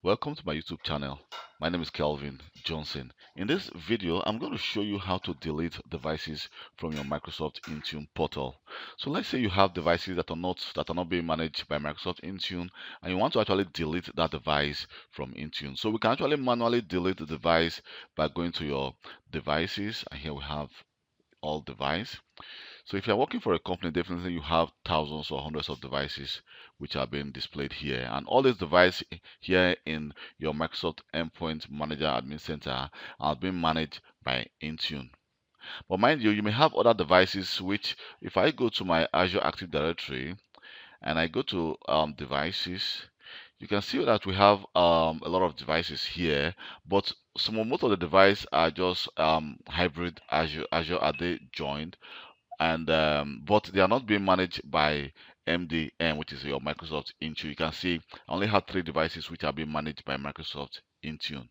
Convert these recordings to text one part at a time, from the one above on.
Welcome to my YouTube channel. My name is Kelvin Johnson. In this video, I'm going to show you how to delete devices from your Microsoft Intune portal. So let's say you have devices that are not being managed by Microsoft Intune, and you want to actually delete that device from Intune. So we can actually manually delete the device by going to your devices, and here we have all device. So if you're working for a company, definitely you have thousands or hundreds of devices which are being displayed here. And all these devices here in your Microsoft Endpoint Manager Admin Center are being managed by Intune. But mind you, you may have other devices which, if I go to my Azure Active Directory and I go to devices, you can see that we have a lot of devices here, but most of the devices are just hybrid Azure are they joined, and but they are not being managed by MDM, which is your Microsoft Intune. You can see I only have 3 devices which are being managed by Microsoft Intune.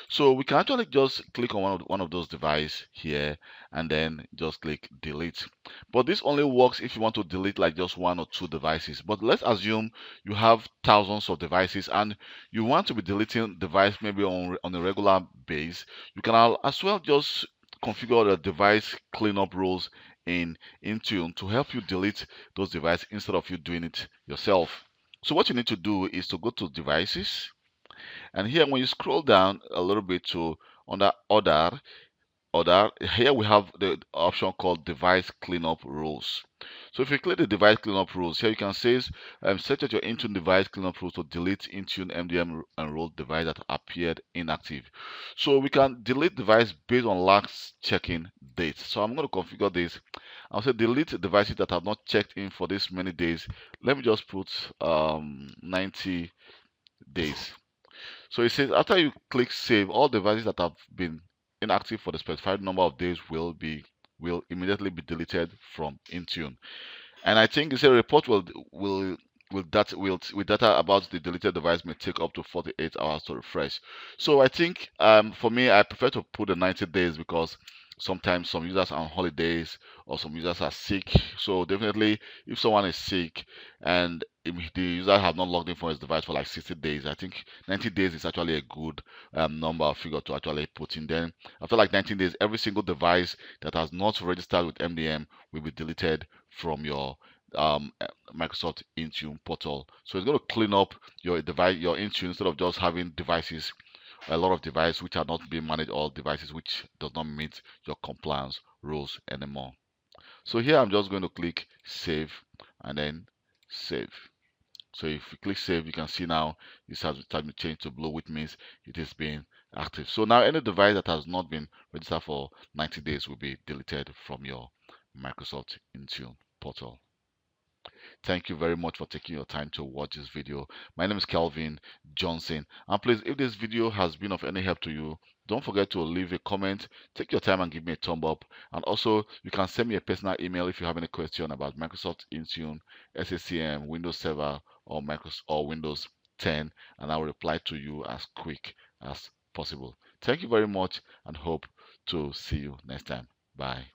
So we can actually just click on one of those devices here and then just click delete. But this only works if you want to delete like just 1 or 2 devices. But let's assume you have thousands of devices and you want to be deleting device maybe on a regular base. You can as well just configure the device cleanup rules in Intune to help you delete those devices instead of you doing it yourself. So what you need to do is to go to devices, and here, when you scroll down a little bit to under other, here we have the option called device cleanup rules. So if you click the device cleanup rules, here you can say set your Intune device cleanup rules to delete Intune MDM enrolled device that appeared inactive. So we can delete device based on last check-in date. So I'm going to configure this. I'll say delete devices that have not checked in for this many days. Let me just put 90 days. So it says after you click save, all devices that have been inactive for the specified number of days will immediately be deleted from Intune. And I think it's a report with data about the deleted device may take up to 48 hours to refresh. So I think for me, I prefer to put the 90 days because sometimes some users are on holidays or some users are sick. So definitely, if someone is sick and if the user have not logged in for his device for like 60 days, I think 90 days is actually a good number of figure to actually put in. Then after like 19 days, every single device that has not registered with MDM will be deleted from your Microsoft Intune portal. So it's going to clean up your device, your Intune, instead of just having devices, a lot of devices which are not being managed, all devices which does not meet your compliance rules anymore. So here I'm just going to click save and then save. So if you click save, you can see now this has time to change to blue, which means it is being active. So now any device that has not been registered for 90 days will be deleted from your Microsoft Intune portal. Thank you very much for taking your time to watch this video. My name is Kelvin Johnson. And please, if this video has been of any help to you, don't forget to leave a comment, take your time and give me a thumb up. And also, you can send me a personal email if you have any question about Microsoft Intune, SACM, Windows Server, or Microsoft or Windows 10, and I will reply to you as quick as possible. Thank you very much and hope to see you next time. Bye.